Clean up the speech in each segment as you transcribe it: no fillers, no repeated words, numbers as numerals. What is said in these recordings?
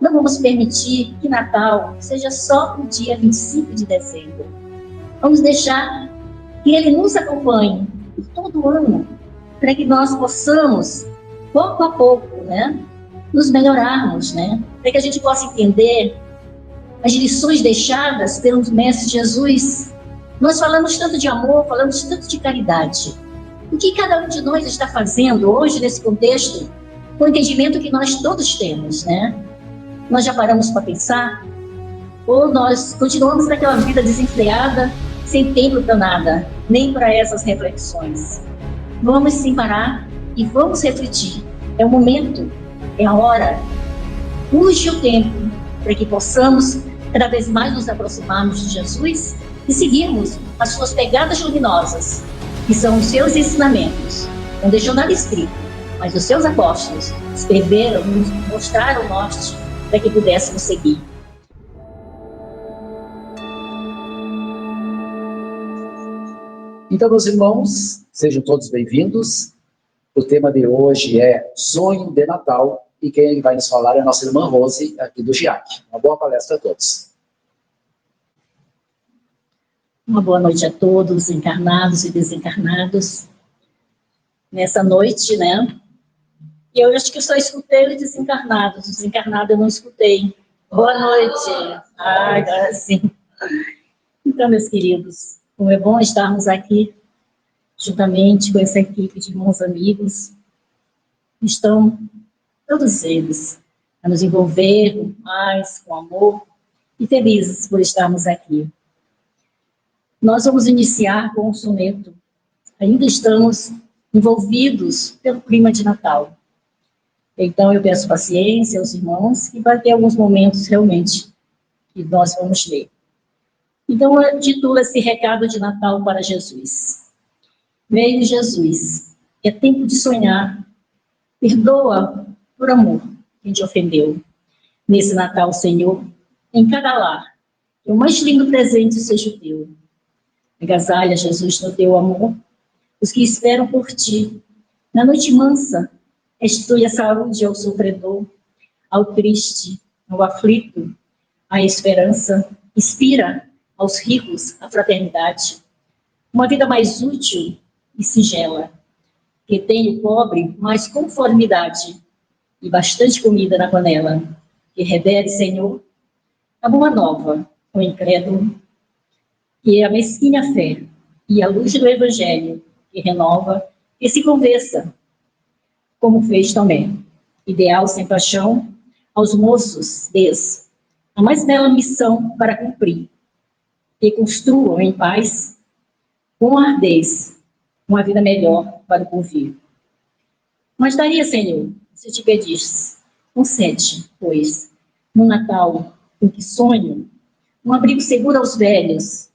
Não vamos permitir que Natal seja só no dia 25 de dezembro. Vamos deixar que ele nos acompanhe por todo o ano, para que nós possamos, pouco a pouco, nos melhorarmos, para que a gente possa entender as lições deixadas pelo Mestre Jesus. Nós falamos tanto de amor, falamos tanto de caridade. O que cada um de nós está fazendo hoje nesse contexto, com o entendimento que nós todos temos, Nós já paramos para pensar? Ou nós continuamos naquela vida desenfreada, sem tempo para nada, nem para essas reflexões? Vamos sim parar e vamos refletir. É o momento, é a hora. Urge o tempo para que possamos cada vez mais nos aproximarmos de Jesus e seguirmos as suas pegadas luminosas, que são os seus ensinamentos. Não deixou nada escrito, mas os seus apóstolos escreveram, nos mostraram o norte para que pudéssemos seguir. Então, meus irmãos, sejam todos bem-vindos. O tema de hoje é Sonho de Natal, e quem vai nos falar é a nossa irmã Rose, aqui do GIAC. Uma boa palestra a todos. Uma boa noite a todos, encarnados e desencarnados. Nessa noite, E eu acho que eu só escutei os desencarnados. Os desencarnados eu não escutei. Boa noite. Agora sim. Então, meus queridos, como é bom estarmos aqui, juntamente com essa equipe de bons amigos. Estão todos eles a nos envolver com paz, com amor, e felizes por estarmos aqui. Nós vamos iniciar com um soneto. Ainda estamos envolvidos pelo clima de Natal. Então, eu peço paciência aos irmãos, que vai ter alguns momentos, realmente, que nós vamos ler. Então, eu titulo esse recado de Natal para Jesus. Veio Jesus, é tempo de sonhar. Perdoa, por amor, quem te ofendeu. Nesse Natal, Senhor, em cada lar, que o mais lindo presente seja o teu. Agasalha, Jesus, no teu amor, os que esperam por ti. Na noite mansa, restitui a saúde ao sofredor, ao triste, ao aflito, a esperança. Inspira aos ricos a fraternidade. Uma vida mais útil e singela, que tenha o pobre mais conformidade e bastante comida na panela. Que revele, Senhor, a boa nova, o incrédulo, que é a mesquinha fé e a luz do Evangelho, que renova e se convença, como fez Tomé. Ideal sem paixão, aos moços des a mais bela missão para cumprir, que construam em paz, com ardez, uma vida melhor para o porvir. Mas daria, Senhor, se te pedisse, concede, pois, no Natal, em que sonho, um abrigo seguro aos velhos,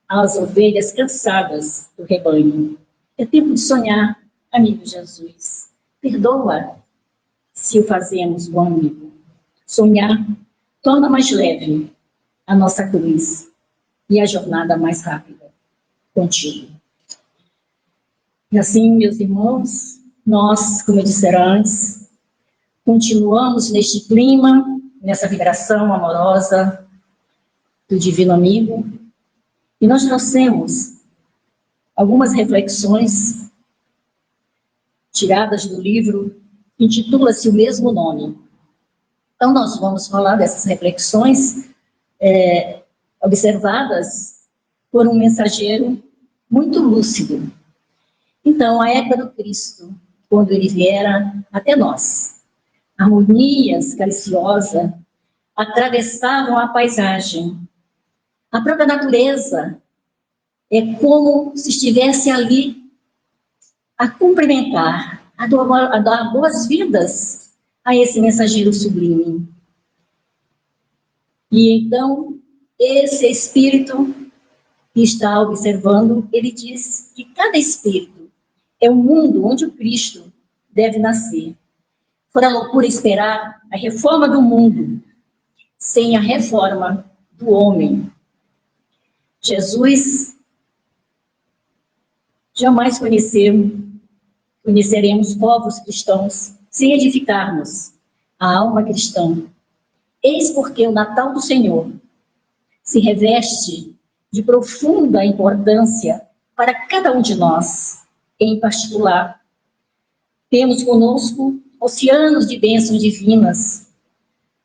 às ovelhas cansadas do rebanho. É tempo de sonhar, amigo Jesus. Perdoa se o fazemos, bom amigo. Sonhar torna mais leve a nossa cruz e a jornada mais rápida contigo. E assim, meus irmãos, nós, como eu disse antes, continuamos neste clima, nessa vibração amorosa do Divino Amigo, e nós trouxemos algumas reflexões tiradas do livro que intitula-se o mesmo nome. Então, nós vamos falar dessas reflexões observadas por um mensageiro muito lúcido. Então, a época do Cristo, quando ele viera até nós, harmonias cariciosa atravessavam a paisagem. A própria natureza é como se estivesse ali a cumprimentar, a dar boas-vindas a esse mensageiro sublime. E então, esse espírito que está observando, ele diz que cada espírito é um mundo onde o Cristo deve nascer. Fora loucura esperar a reforma do mundo sem a reforma do homem. Jesus, jamais conheceremos povos cristãos sem edificarmos a alma cristã. Eis porque o Natal do Senhor se reveste de profunda importância para cada um de nós, em particular. Temos conosco oceanos de bênçãos divinas,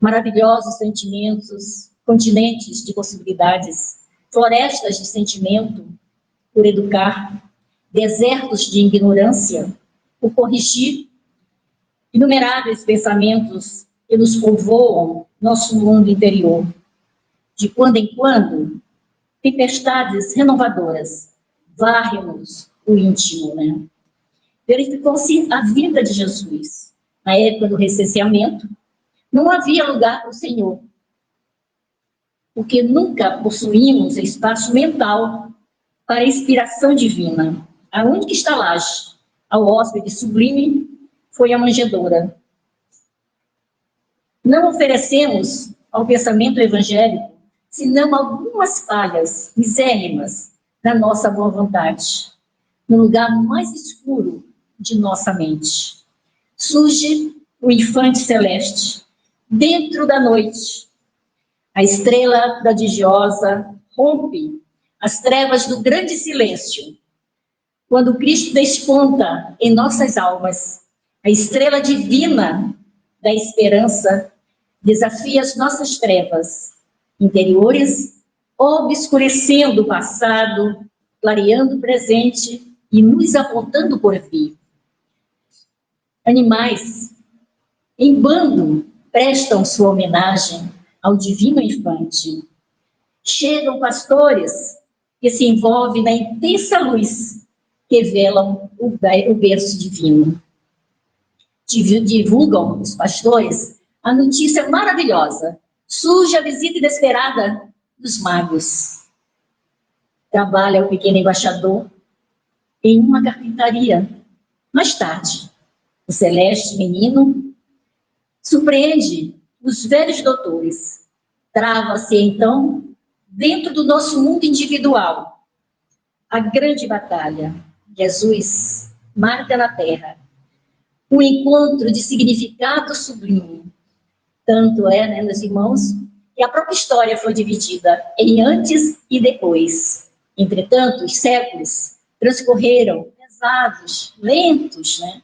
maravilhosos sentimentos, continentes de possibilidades, florestas de sentimento por educar, desertos de ignorância por corrigir, inumeráveis pensamentos que nos povoam nosso mundo interior. De quando em quando, tempestades renovadoras varrem-nos o íntimo, né? Verificou-se a vida de Jesus. Na época do recenseamento, não havia lugar para o Senhor, porque nunca possuímos espaço mental para a inspiração divina. A única estalagem ao hóspede sublime foi a manjedoura. Não oferecemos ao pensamento evangélico senão algumas falhas misérimas da nossa boa vontade, no lugar mais escuro de nossa mente. Surge o infante celeste, dentro da noite. A estrela prodigiosa rompe as trevas do grande silêncio. Quando Cristo desponta em nossas almas, a estrela divina da esperança desafia as nossas trevas interiores, obscurecendo o passado, clareando o presente e nos apontando por vir. Animais, em bando, prestam sua homenagem ao divino infante. Chegam pastores que se envolvem na intensa luz que velam o berço divino. Divulgam os pastores a notícia maravilhosa. Surge a visita inesperada dos magos. Trabalha o pequeno embaixador em uma carpintaria. Mais tarde, o celeste menino surpreende os velhos doutores. Trava-se, então, dentro do nosso mundo individual, a grande batalha. Jesus marca na terra um encontro de significado sublime. Tanto é, né, meus irmãos, que a própria história foi dividida em antes e depois. Entretanto, os séculos transcorreram pesados, lentos, né?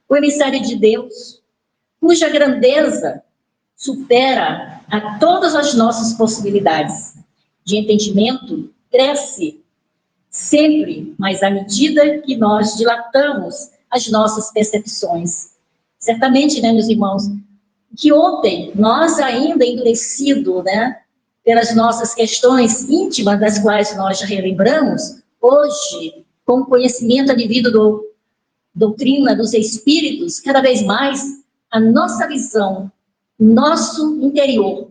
O emissário de Deus, cuja grandeza supera a todas as nossas possibilidades de entendimento, cresce sempre, mas à medida que nós dilatamos as nossas percepções. Certamente, né, meus irmãos, que ontem nós ainda endurecido, né, pelas nossas questões íntimas, das quais nós já relembramos, hoje, com o conhecimento advindo da doutrina dos espíritos, cada vez mais a nossa visão, nosso interior,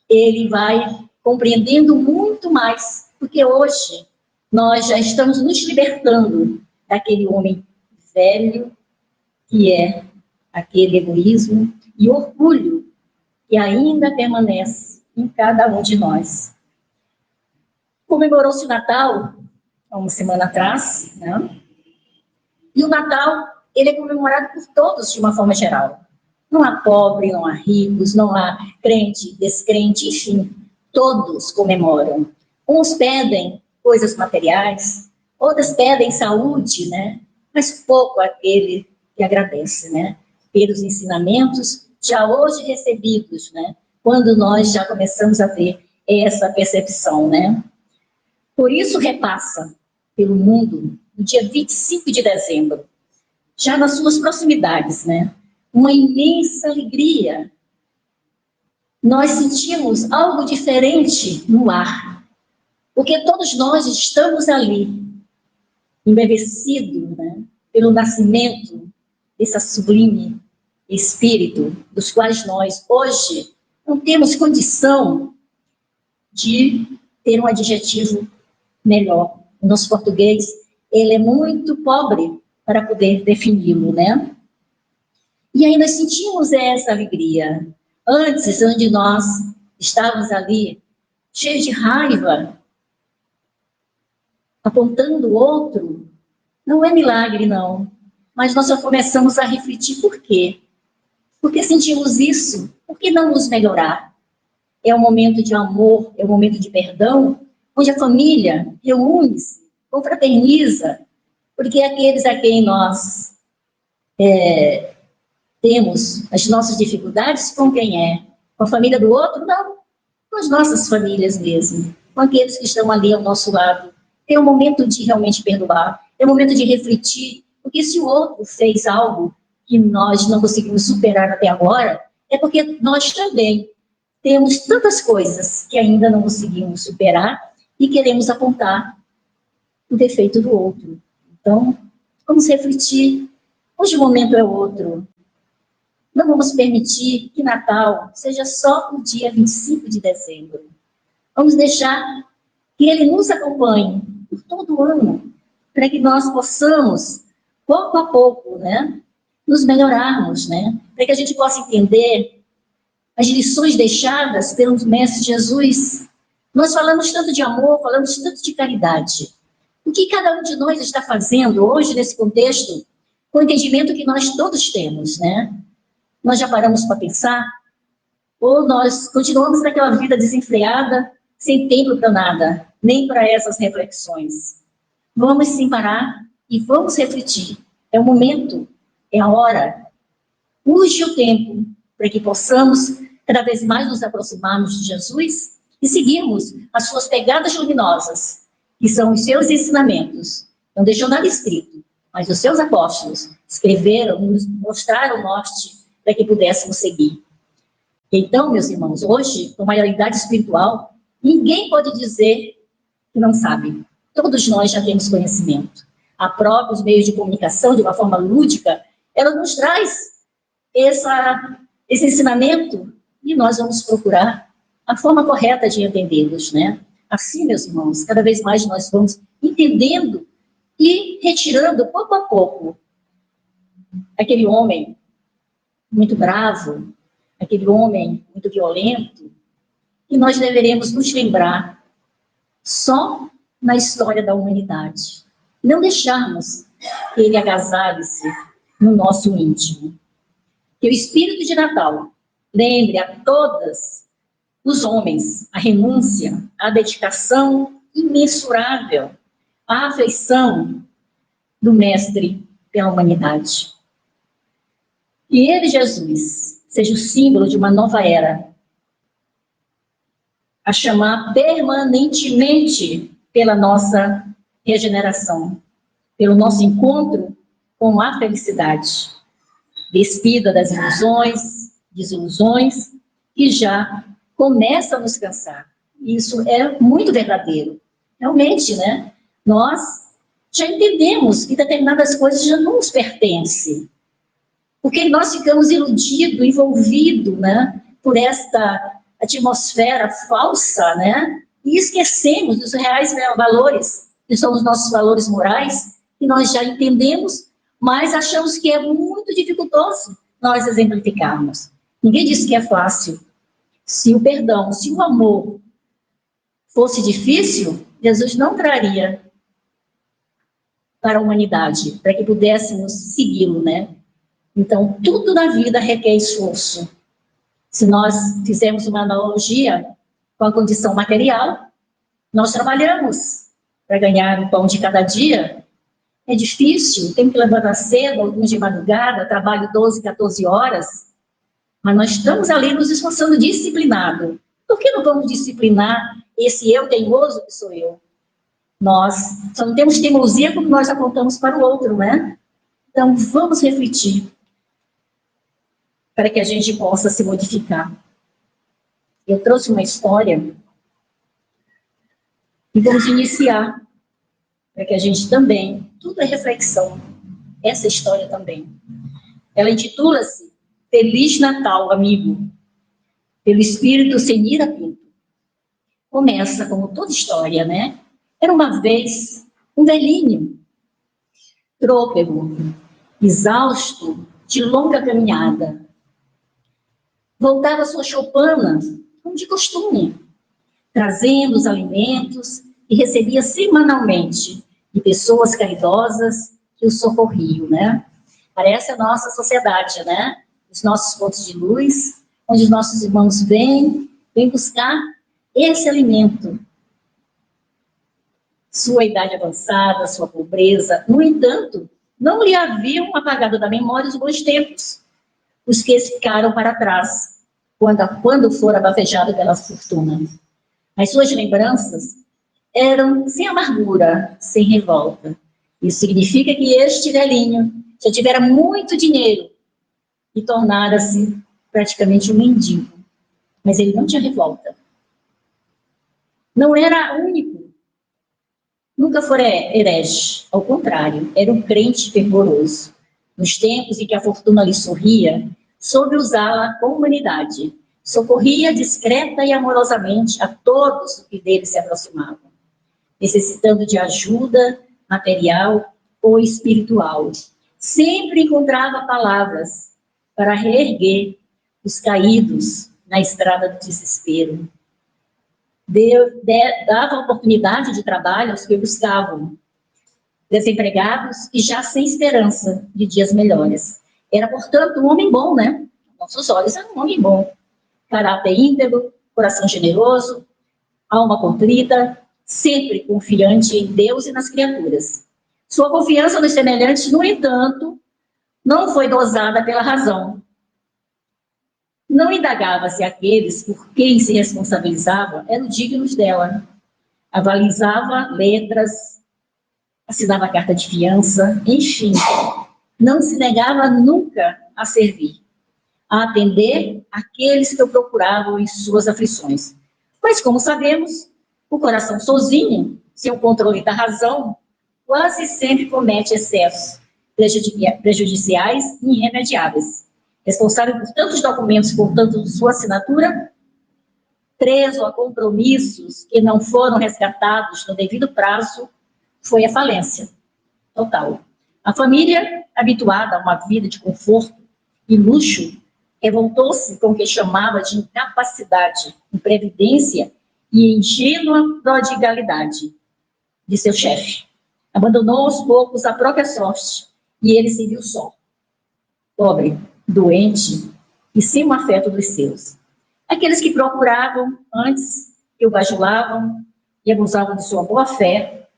ele vai compreendendo muito mais, porque hoje nós já estamos nos libertando daquele homem velho, que é aquele egoísmo e orgulho que ainda permanece em cada um de nós. Comemorou-se o Natal há uma semana atrás, né? E o Natal, ele é comemorado por todos de uma forma geral. Não há pobre, não há ricos, não há crente, descrente, enfim, todos comemoram. Uns pedem coisas materiais, outros pedem saúde, né? Mas pouco aquele que agradece, né? Pelos ensinamentos já hoje recebidos, né? Quando nós já começamos a ter essa percepção, né? Por isso repassa pelo mundo no dia 25 de dezembro, já nas suas proximidades, né? Uma imensa alegria. Nós sentimos algo diferente no ar, porque todos nós estamos ali, embevecidos, né? Pelo nascimento desse sublime espírito, dos quais nós, hoje, não temos condição de ter um adjetivo melhor. O nosso português, ele é muito pobre para poder defini-lo, né? E aí nós sentimos essa alegria. Antes, onde nós estávamos ali, cheios de raiva, apontando o outro, não é milagre, não. Mas nós já começamos a refletir por quê? Porque sentimos isso, por que não nos melhorar? é um momento de amor, é um momento de perdão, onde a família reúne-se, confraterniza, porque aqueles a quem nós temos as nossas dificuldades, com quem é? Com a família do outro? Não, com as nossas famílias mesmo, com aqueles que estão ali ao nosso lado. É um momento de realmente perdoar, é um momento de refletir, porque se o outro fez algo que nós não conseguimos superar até agora, é porque nós também temos tantas coisas que ainda não conseguimos superar e queremos apontar o defeito do outro. Então, vamos refletir. Hoje o momento é outro. Não vamos permitir que Natal seja só o dia 25 de dezembro. Vamos deixar que ele nos acompanhe por todo o ano, para que nós possamos, pouco a pouco, né, nos melhorarmos, né, para que a gente possa entender as lições deixadas pelo Mestre Jesus. Nós falamos tanto de amor, falamos tanto de caridade. O que cada um de nós está fazendo hoje, nesse contexto, com o entendimento que nós todos temos, né? Nós já paramos para pensar? Ou nós continuamos naquela vida desenfreada, sem tempo para nada, nem para essas reflexões? Vamos sim parar e vamos refletir. É o momento, é a hora. Urge o tempo para que possamos cada vez mais nos aproximarmos de Jesus e seguirmos as suas pegadas luminosas, que são os seus ensinamentos. Não deixou nada escrito, mas os seus apóstolos escreveram, nos mostraram o norte para que pudéssemos seguir. Então, meus irmãos, hoje, com maioridade espiritual, ninguém pode dizer que não sabe. Todos nós já temos conhecimento. A própria, os meios de comunicação, de uma forma lúdica, ela nos traz esse ensinamento e nós vamos procurar a forma correta de entendê-los, né? Assim, meus irmãos, cada vez mais nós vamos entendendo e retirando, pouco a pouco, aquele homem muito bravo, aquele homem muito violento, e nós deveremos nos lembrar só na história da humanidade. Não deixarmos que ele agasalhe-se no nosso íntimo. Que o espírito de Natal lembre a todos os homens a renúncia, a dedicação imensurável, a afeição do Mestre pela humanidade. Que ele, Jesus, seja o símbolo de uma nova era, a chamar permanentemente pela nossa regeneração, pelo nosso encontro com a felicidade, despida das ilusões, desilusões, que já começa a nos cansar. Isso é muito verdadeiro. Realmente, né? Nós já entendemos que determinadas coisas já não nos pertencem. Porque nós ficamos iludidos, envolvidos, né, por esta atmosfera falsa, né? E esquecemos dos reais valores, que são os nossos valores morais, que nós já entendemos, mas achamos que é muito dificultoso nós exemplificarmos. Ninguém disse que é fácil. Se o perdão, se o amor fosse difícil, Jesus não traria para a humanidade, para que pudéssemos segui-lo, né? Então, tudo na vida requer esforço. Se nós fizermos uma analogia com a condição material, nós trabalhamos para ganhar o pão de cada dia. É difícil, tem que levantar cedo, alguns de madrugada, trabalho 12, 14 horas, mas nós estamos ali nos esforçando disciplinado. Por que não vamos disciplinar esse eu teimoso que sou eu? Nós só não temos teimosia quando nós apontamos para o outro, né? Então, vamos refletir para que a gente possa se modificar. Eu trouxe uma história e vamos iniciar para que a gente também, tudo é reflexão, essa história também. Ela intitula-se Feliz Natal, Amigo, pelo espírito Senira Pinto. Começa como toda história, né? Era uma vez um velhinho, trôpego, exausto de longa caminhada. Voltava à sua choupana, como de costume, trazendo os alimentos e recebia semanalmente de pessoas caridosas que o socorriam, né? Parece a nossa sociedade, né? Os nossos pontos de luz, onde os nossos irmãos vêm vem buscar esse alimento. Sua idade avançada, sua pobreza, no entanto, não lhe haviam apagado da memória os bons tempos, os que ficaram para trás, quando fora bafejado pela fortuna. As suas lembranças eram sem amargura, sem revolta. Isso significa que este velhinho já tivera muito dinheiro e tornara-se praticamente um mendigo. Mas ele não tinha revolta. Não era único. Nunca fora herege. Ao contrário, era um crente fervoroso. Nos tempos em que a fortuna lhe sorria, soube usá-la com humanidade. Socorria discreta e amorosamente a todos que dele se aproximavam, necessitando de ajuda material ou espiritual. Sempre encontrava palavras para reerguer os caídos na estrada do desespero. Dava oportunidade de trabalho aos que buscavam, desempregados e já sem esperança de dias melhores. Era, portanto, um homem bom, né? Nossos olhos, era um homem bom. Caráter íntegro, coração generoso, alma contrita, sempre confiante em Deus e nas criaturas. Sua confiança nos semelhantes, no entanto, não foi dosada pela razão. Não indagava se aqueles por quem se responsabilizava eram dignos dela. Avalizava letras, assinava carta de fiança, enfim, não se negava nunca a servir, a atender aqueles que o procuravam em suas aflições. Mas, como sabemos, o coração sozinho, sem o controle da razão, quase sempre comete excessos prejudiciais e irremediáveis. Responsável por tantos documentos, portanto, sua assinatura, preso a compromissos que não foram resgatados no devido prazo, foi a falência total. A família, habituada a uma vida de conforto e luxo, revoltou-se com o que chamava de incapacidade, imprevidência e ingênua prodigalidade de seu chefe. Abandonou aos poucos a própria sorte e ele se viu só, pobre, doente e sem o afeto dos seus. Aqueles que procuravam antes, que o bajulavam e abusavam de sua boa-fé,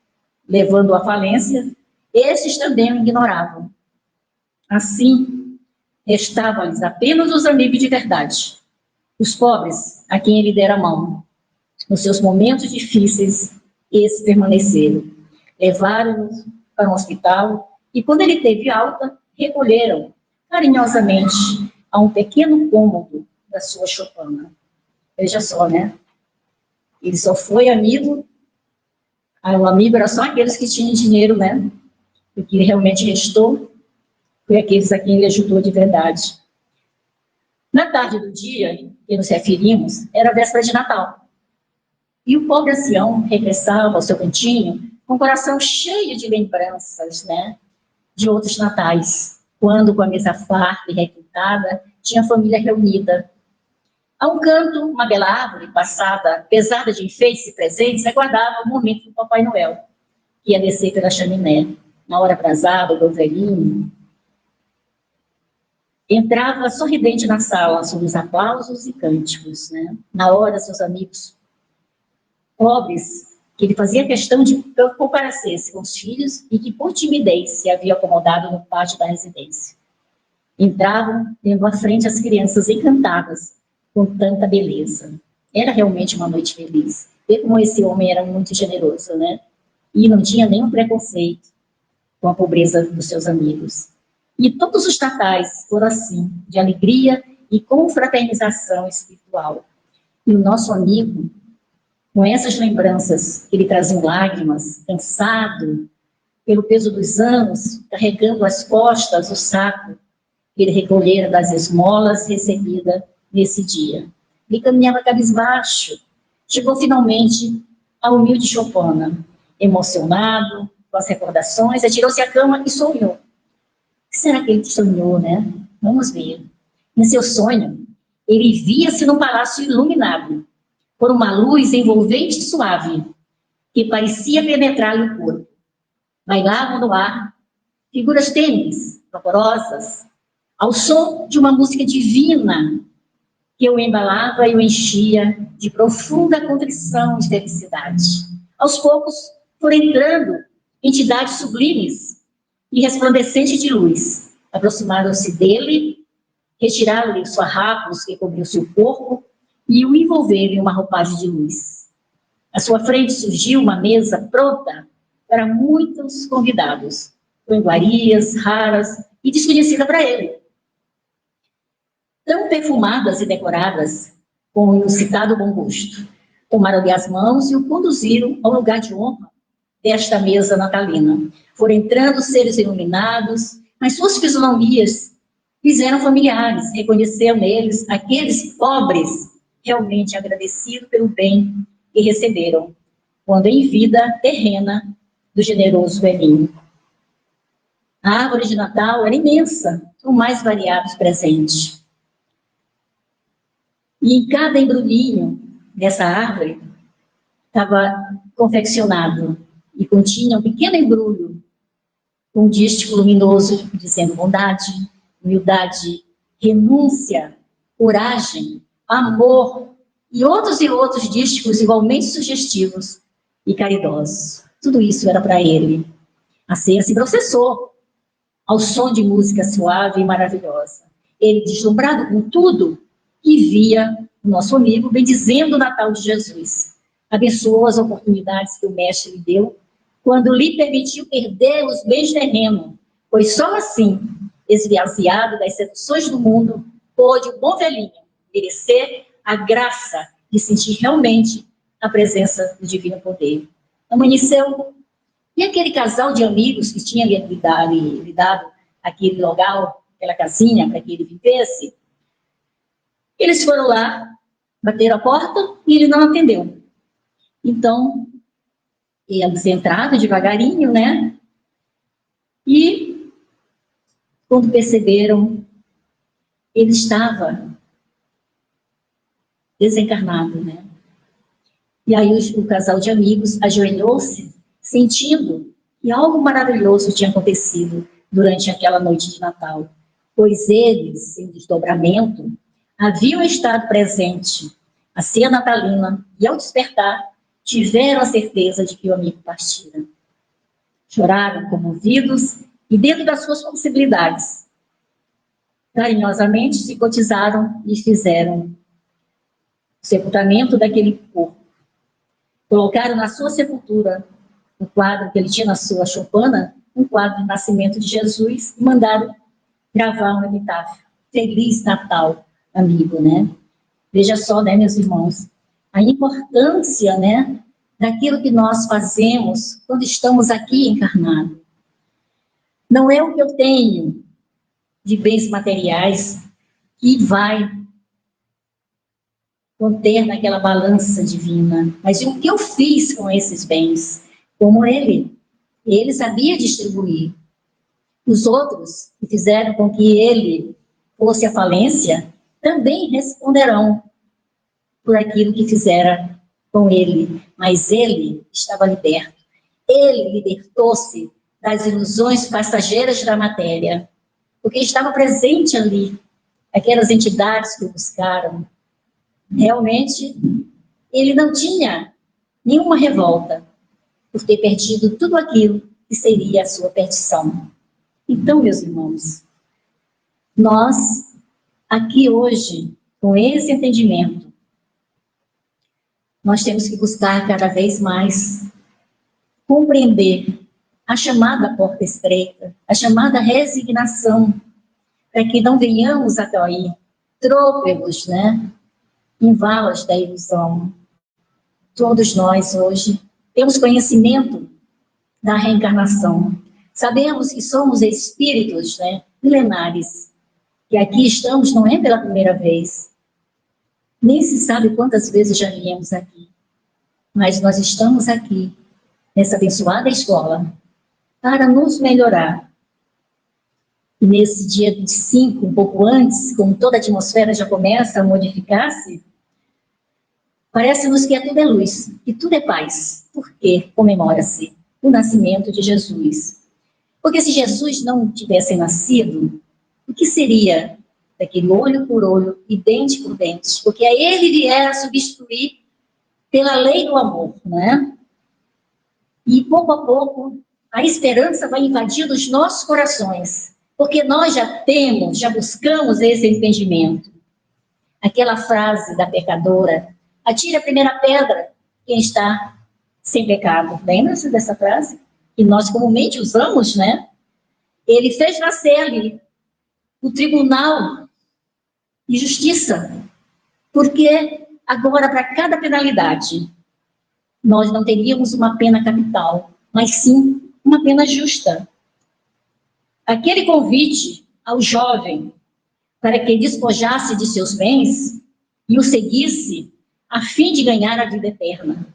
levando-o à falência, estes também o ignoravam. Assim, restavam-lhes apenas os amigos de verdade, os pobres a quem ele dera a mão. Nos seus momentos difíceis, esses permaneceram. Levaram-no para um hospital e, quando ele teve alta, recolheram carinhosamente a um pequeno cômodo da sua choupana. Veja só, né? Ele só foi amigo, o amigo era só aqueles que tinham dinheiro, né? O que realmente restou foi aqueles a quem ele ajudou de verdade. Na tarde do dia que nos referimos, era a véspera de Natal. E o pobre ancião regressava ao seu cantinho com o coração cheio de lembranças, né? De outros natais, quando, com a mesa farta e requintada, tinha a família reunida. A um canto, uma bela árvore passada, pesada de enfeites e presentes, aguardava o momento do Papai Noel, que ia descer pela chaminé. Na hora aprazada do velhinho, entrava sorridente na sala, sob os aplausos e cânticos, né? Na hora, seus amigos pobres, que ele fazia questão de comparecer-se com os filhos e que, por timidez, se havia acomodado no pátio da residência. Entravam, tendo à frente as crianças encantadas com tanta beleza. Era realmente uma noite feliz. Ver como esse homem era muito generoso, né? E não tinha nenhum preconceito com a pobreza dos seus amigos. E todos os natais foram assim, de alegria e confraternização espiritual. E o nosso amigo, com essas lembranças que lhe traziam lágrimas, cansado pelo peso dos anos, carregando às costas o saco que ele recolhera das esmolas recebida nesse dia. Ele caminhava cabisbaixo, chegou finalmente à humilde choupana, emocionado com as recordações, atirou-se à cama e sonhou. O que será que ele sonhou, né? Vamos ver. Em seu sonho, ele via-se num palácio iluminado por uma luz envolvente e suave, que parecia penetrar-lhe o corpo. Bailavam no ar figuras tênues, vaporosas, ao som de uma música divina, que o embalava e o enchia de profunda contrição e felicidade. Aos poucos, foram entrando entidades sublimes e resplandecentes de luz. Aproximaram-se dele, retiraram-lhe os farrapos que cobriam seu corpo e o envolveram em uma roupagem de luz. À sua frente surgiu uma mesa pronta para muitos convidados, com iguarias raras e desconhecidas para ele. Tão perfumadas e decoradas, com o citado bom gosto. Tomaram-lhe as mãos e o conduziram ao lugar de honra desta mesa natalina. Foram entrando seres iluminados, mas suas fisionomias fizeram familiares, reconheceram neles aqueles pobres realmente agradecidos pelo bem que receberam, quando em vida terrena do generoso velhinho. A árvore de Natal era imensa, com mais variados presentes. E em cada embrulhinho dessa árvore estava confeccionado e continha um pequeno embrulho com um dístico luminoso dizendo bondade, humildade, renúncia, coragem, amor e outros dísticos igualmente sugestivos e caridosos. Tudo isso era para ele. A ceia se processou ao som de música suave e maravilhosa. Ele, deslumbrado com tudo que via o nosso amigo, bendizendo o Natal de Jesus. Abençoou as oportunidades que o Mestre lhe deu, quando lhe permitiu perder os bens terrenos, pois só assim, esvaziado das seduções do mundo, pôde o bom velhinho merecer a graça de sentir realmente a presença do divino poder. Amanheceu, e aquele casal de amigos que tinha lhe dado aquele local, aquela casinha para que ele vivesse, eles foram lá, bateram a porta e ele não atendeu. Então, eles entraram devagarinho, né? E, quando perceberam, ele estava desencarnado, né? E aí o casal de amigos ajoelhou-se, sentindo que algo maravilhoso tinha acontecido durante aquela noite de Natal, pois eles, em desdobramento, haviam estado presentes à ceia natalina e, ao despertar, tiveram a certeza de que o amigo partira. Choraram comovidos e, dentro das suas possibilidades, carinhosamente se cotizaram e fizeram o sepultamento daquele corpo. Colocaram na sua sepultura um quadro que ele tinha na sua choupana, um quadro do nascimento de Jesus, e mandaram gravar um epitáfio. Feliz Natal, amigo, né? Veja só, né, meus irmãos, a importância, né, daquilo que nós fazemos quando estamos aqui encarnados. Não é o que eu tenho de bens materiais que vai conter naquela balança divina, mas o que eu fiz com esses bens, como ele sabia distribuir. Os outros que fizeram com que ele fosse à falência, também responderão por aquilo que fizera com ele, mas ele estava liberto. Ele libertou-se das ilusões passageiras da matéria, porque estava presente ali, aquelas entidades que o buscaram. Realmente, ele não tinha nenhuma revolta por ter perdido tudo aquilo que seria a sua perdição. Então, meus irmãos, nós, aqui hoje, com esse entendimento, nós temos que buscar cada vez mais compreender a chamada porta estreita, a chamada resignação, para que não venhamos a cair trôpegos, né, em valas da ilusão. Todos nós hoje temos conhecimento da reencarnação. Sabemos que somos espíritos, né, milenares, que aqui estamos não é pela primeira vez. Nem se sabe quantas vezes já viemos aqui. Mas nós estamos aqui, nessa abençoada escola, para nos melhorar. E nesse dia 25, um pouco antes, como toda a atmosfera já começa a modificar-se, parece-nos que tudo é luz, que tudo é paz, porque comemora-se o nascimento de Jesus. Porque se Jesus não tivesse nascido, o que seria daquele olho por olho e dente por dente, porque a ele vier substituir pela lei do amor, né? E pouco a pouco a esperança vai invadindo os nossos corações, porque nós já temos, já buscamos esse entendimento. Aquela frase da pecadora: atire a primeira pedra quem está sem pecado. Lembra-se dessa frase? Que nós comumente usamos, né? Ele fez nascer ali o tribunal de justiça, porque agora, para cada penalidade, nós não teríamos uma pena capital, mas sim uma pena justa. Aquele convite ao jovem para que despojasse de seus bens e o seguisse a fim de ganhar a vida eterna.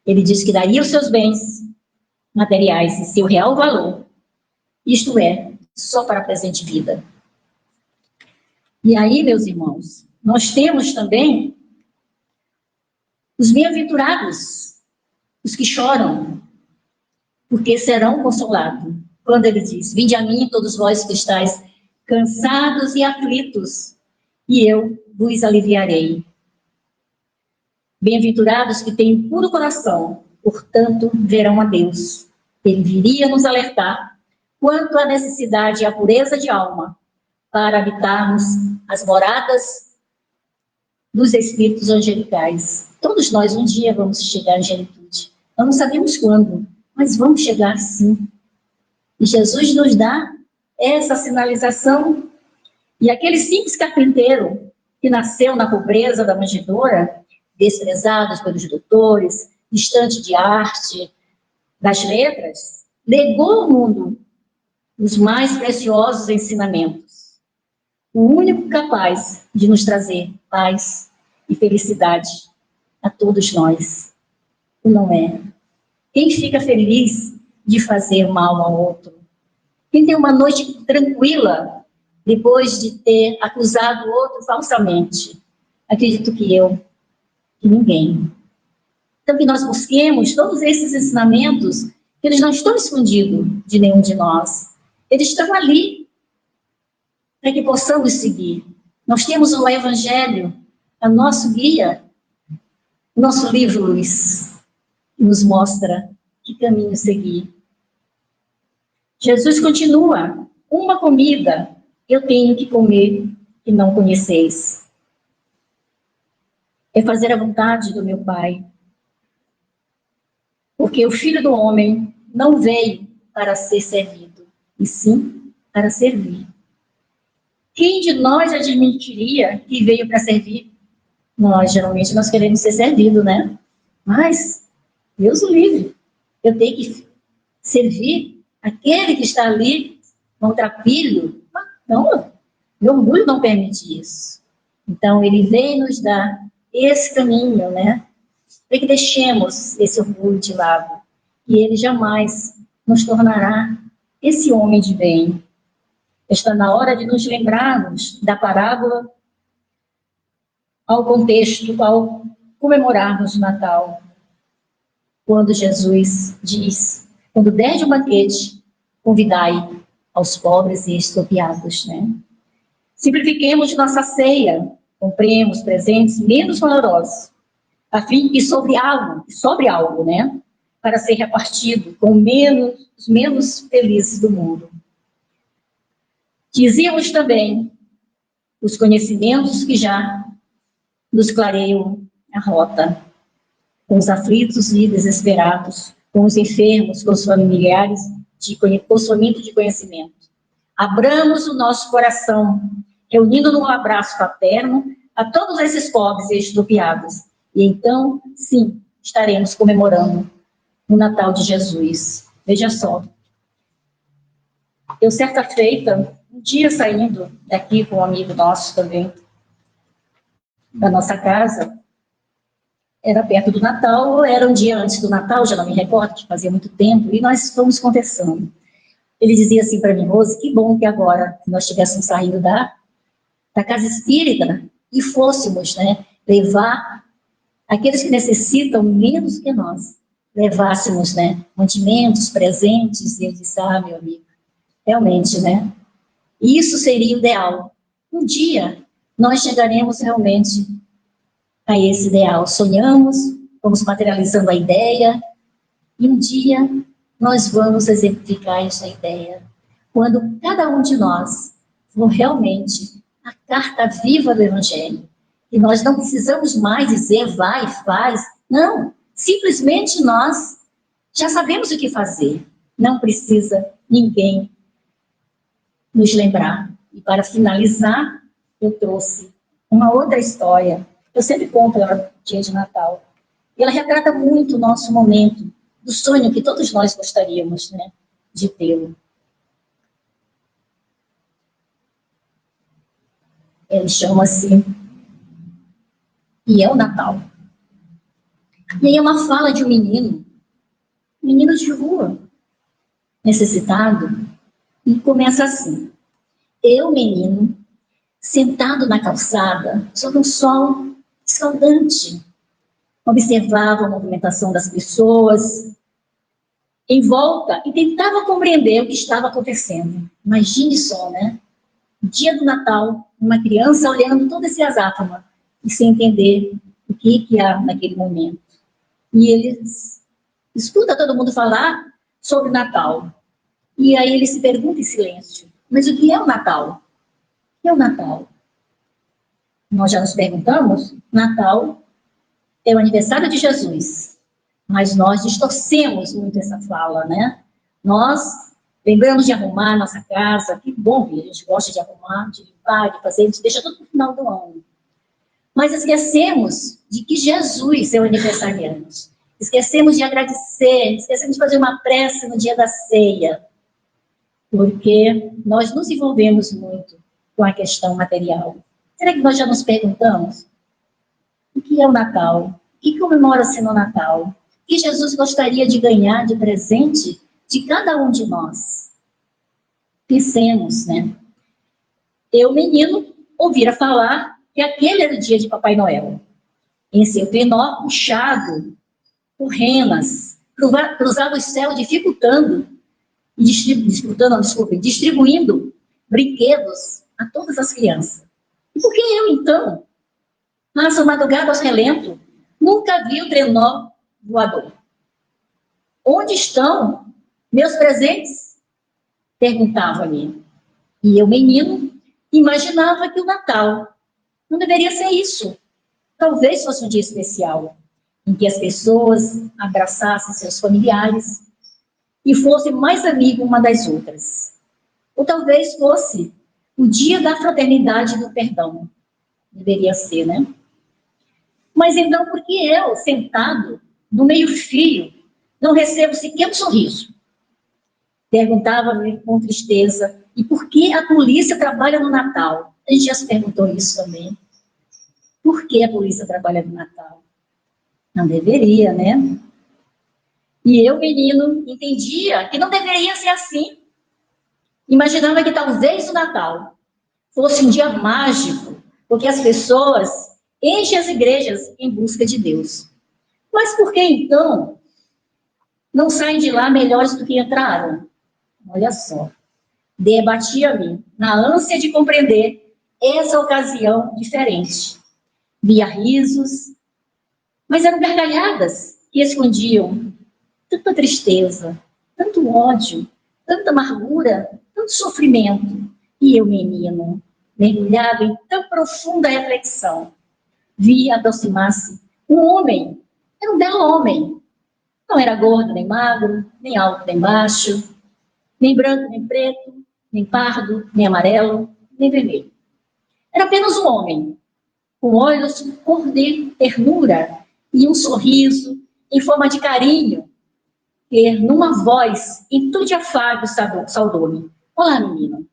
Ele disse que daria os seus bens materiais e seu real valor, isto é, só para a presente vida. E aí, meus irmãos, nós temos também os bem-aventurados, os que choram, porque serão consolados. Quando ele diz: vinde a mim, todos vós que estáis cansados e aflitos, e eu vos aliviarei. Bem-aventurados que têm puro coração, portanto, verão a Deus. Ele viria nos alertar quanto à necessidade e à pureza de alma para habitarmos as moradas dos espíritos angelicais. Todos nós um dia vamos chegar à angelitude. Nós não sabemos quando, mas vamos chegar sim. E Jesus nos dá essa sinalização. E aquele simples carpinteiro que nasceu na pobreza da manjedoura, desprezado pelos doutores, distante de arte, das letras, legou ao mundo os mais preciosos ensinamentos. O único capaz de nos trazer paz e felicidade a todos nós. Não é? Quem fica feliz de fazer mal ao outro? Quem tem uma noite tranquila depois de ter acusado o outro falsamente? Acredito que ninguém. Então, que nós busquemos todos esses ensinamentos, que eles não estão escondidos de nenhum de nós. Eles estão ali, para que possamos seguir. Nós temos o Evangelho, a nosso guia, o nosso livro Luz, que nos mostra que caminho seguir. Jesus continua: uma comida eu tenho que comer que não conheceis. É fazer a vontade do meu Pai. Porque o Filho do Homem não veio para ser servido, e sim para servir. Quem de nós admitiria que veio para servir? Geralmente nós queremos ser servidos, né? Mas, Deus o livre, eu tenho que servir aquele que está ali, maltrapilho. Não, meu orgulho não permite isso. Então, ele veio nos dar esse caminho, né? Para que deixemos esse orgulho de lado. E ele jamais nos tornará esse homem de bem. Está na hora de nos lembrarmos da parábola ao contexto, ao comemorarmos o Natal. Quando Jesus diz: quando der de um banquete, convidai aos pobres e expropriados, né? Simplifiquemos nossa ceia, compremos presentes menos valorosos, a fim que sobre algo, né? Para ser repartido com os menos felizes do mundo. Dizíamos também os conhecimentos que já nos clareiam a rota, com os aflitos e desesperados, com os enfermos, com os familiares, de possuamento de conhecimento. Abramos o nosso coração, reunindo num abraço fraterno a todos esses pobres e expropriados. E então, sim, estaremos comemorando o Natal de Jesus. Veja só. Eu, certa feita, um dia saindo daqui com um amigo nosso também, da nossa casa, era perto do Natal, ou era um dia antes do Natal, já não me recordo, que fazia muito tempo, e nós fomos conversando. Ele dizia assim para mim: Rose, que bom que agora nós estivéssemos saindo da casa espírita e fôssemos, né, levar aqueles que necessitam menos que nós, levássemos, né, mantimentos, presentes. E eu disse: meu amigo, realmente, né, isso seria o ideal, um dia nós chegaremos realmente a esse ideal. Sonhamos, vamos materializando a ideia, e um dia nós vamos exemplificar essa ideia. Quando cada um de nós for realmente a carta viva do Evangelho, e nós não precisamos mais dizer, vai, faz. Não, simplesmente nós já sabemos o que fazer. Não precisa ninguém nos lembrar. E para finalizar, eu trouxe uma outra história. Eu sempre conto ela no dia de Natal. E ela retrata muito o nosso momento, do sonho que todos nós gostaríamos, né, de tê-lo. Ele chama-se E é o Natal. E aí é uma fala de um menino de rua, necessitado, e começa assim: eu, menino, sentado na calçada, sob um sol escaldante, observava a movimentação das pessoas em volta e tentava compreender o que estava acontecendo. Imagine só, né? Dia do Natal, uma criança olhando todo esse azáfama e sem entender o que há naquele momento. E ele escuta todo mundo falar sobre o Natal. E aí ele se pergunta em silêncio: mas o que é o Natal? O que é o Natal? Nós já nos perguntamos. Natal é o aniversário de Jesus. Mas nós distorcemos muito essa fala, né? Nós lembramos de arrumar nossa casa. Que bom, a gente gosta de arrumar, de limpar, de fazer, a gente deixa tudo para o final do ano. Mas esquecemos de que Jesus é o aniversariante. Esquecemos de agradecer, esquecemos de fazer uma prece no dia da ceia. Porque nós nos envolvemos muito com a questão material. Será que nós já nos perguntamos o que é o Natal? O que comemora-se no Natal? O que Jesus gostaria de ganhar de presente de cada um de nós? Pensemos, né? Eu, menino, ouvira falar que aquele era o dia de Papai Noel. Em seu trenó puxado por renas, cruzava o céu dificultando e distribuindo brinquedos a todas as crianças. E por que eu, então, passa madrugada aos relentos, nunca vi o trenó voador? Onde estão meus presentes? Perguntava-me. E eu, menino, imaginava que o Natal não deveria ser isso. Talvez fosse um dia especial, em que as pessoas abraçassem seus familiares e fossem mais amigos uma das outras. Ou talvez fosse o dia da fraternidade e do perdão. Deveria ser, né? Mas então, por que eu, sentado no meio-fio, não recebo sequer um sorriso? Perguntava-me com tristeza. E por que a polícia trabalha no Natal? A gente já se perguntou isso também. Por que a polícia trabalha no Natal? Não deveria, né? E eu, menino, entendia que não deveria ser assim. Imaginava que talvez o Natal fosse um dia mágico, porque as pessoas enchem as igrejas em busca de Deus. Mas por que, então, não saem de lá melhores do que entraram? Olha só. Debatia-me na ânsia de compreender essa ocasião diferente. Via risos, mas eram gargalhadas que escondiam tanta tristeza, tanto ódio, tanta amargura, tanto sofrimento. E eu, menino, mergulhado em tão profunda reflexão, vi aproximar-se um homem. Era um belo homem. Não era gordo nem magro, nem alto nem baixo, nem branco nem preto, nem pardo, nem amarelo, nem vermelho. Era apenas um homem, com olhos cor de ternura e um sorriso em forma de carinho, e numa voz em tom de afago saudou-me. Olá, menino.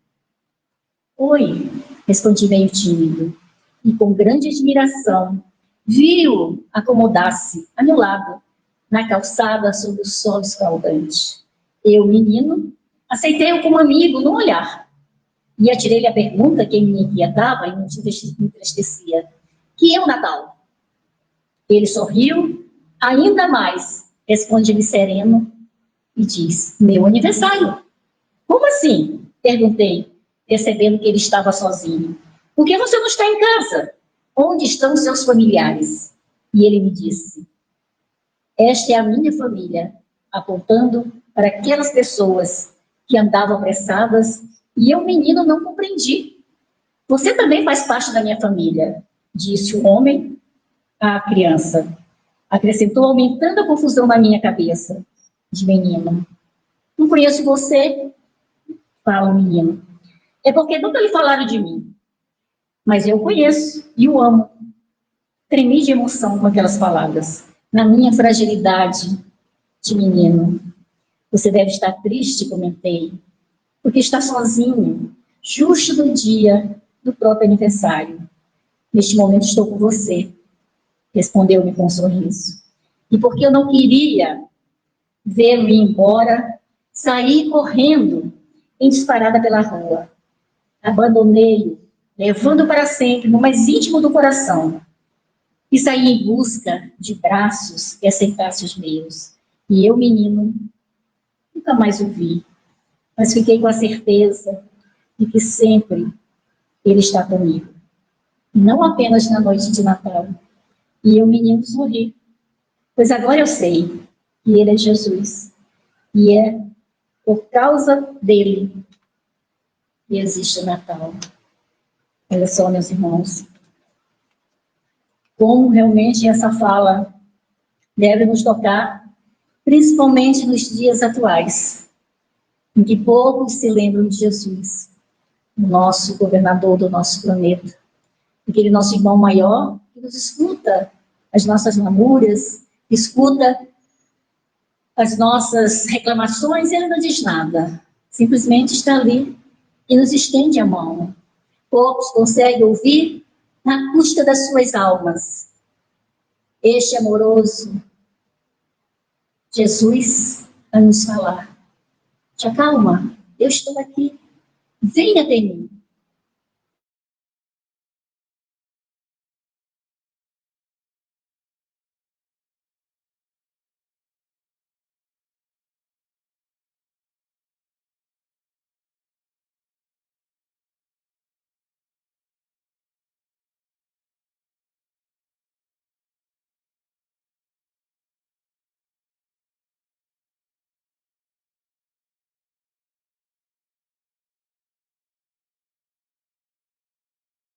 Oi, respondi meio tímido, e com grande admiração, vi-o acomodar-se a meu lado, na calçada sob o sol escaldante. Eu, menino, aceitei-o como amigo no olhar, e atirei-lhe a pergunta que me inquietava e me entristecia. Que é o Natal? Ele sorriu ainda mais, responde-me sereno e diz: meu aniversário. Como assim? Perguntei, percebendo que ele estava sozinho. por que você não está em casa? Onde estão seus familiares? E ele me disse, esta é a minha família, apontando para aquelas pessoas que andavam apressadas, e eu, menino, não compreendi. Você também faz parte da minha família, disse o homem à criança. Acrescentou, aumentando a confusão na minha cabeça, de menino. Não conheço você, fala o menino. É porque nunca lhe falaram de mim. Mas eu conheço e o amo. Tremi de emoção com aquelas palavras. Na minha fragilidade de menino. Você deve estar triste, comentei, porque está sozinho, justo no dia do próprio aniversário. Neste momento estou com você, respondeu-me com um sorriso. E porque eu não queria vê-lo ir embora, saí correndo em disparada pela rua. Abandonei-o, levando para sempre no mais íntimo do coração. E saí em busca de braços que aceitassem os meus. E eu, menino, nunca mais o vi, mas fiquei com a certeza de que sempre ele está comigo. Não apenas na noite de Natal. E eu, menino, sorri, pois agora eu sei que ele é Jesus. E é por causa dele que existe o Natal. Olha só, meus irmãos, como realmente essa fala deve nos tocar, principalmente nos dias atuais, em que poucos se lembram de Jesus, o nosso governador do nosso planeta, aquele nosso irmão maior que nos escuta as nossas lamúrias, escuta as nossas reclamações e ele não diz nada, simplesmente está ali e nos estende a mão. Poucos conseguem ouvir na custa das suas almas. Este amoroso Jesus a nos falar. Te acalma, eu estou aqui, venha até mim.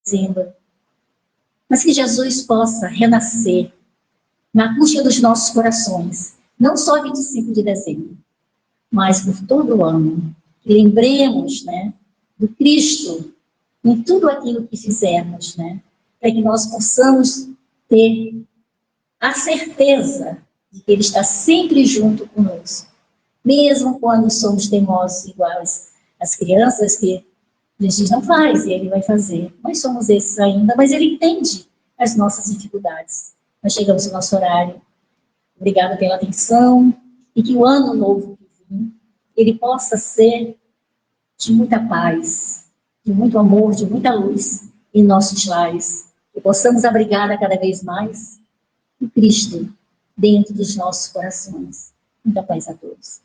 Dizendo, mas que Jesus possa renascer na angústia dos nossos corações, não só 25 de dezembro, mas por todo o ano. Que lembremos, né, do Cristo em tudo aquilo que fizermos, né, para que nós possamos ter a certeza de que Ele está sempre junto conosco, mesmo quando somos teimosos iguais às crianças que a gente não faz e Ele vai fazer. Nós somos esses ainda, mas Ele entende as nossas dificuldades. Nós chegamos no nosso horário. Obrigada pela atenção e que o ano novo que vem, ele possa ser de muita paz, de muito amor, de muita luz em nossos lares. Que possamos abrigar cada vez mais o Cristo dentro dos nossos corações. Muita paz a todos.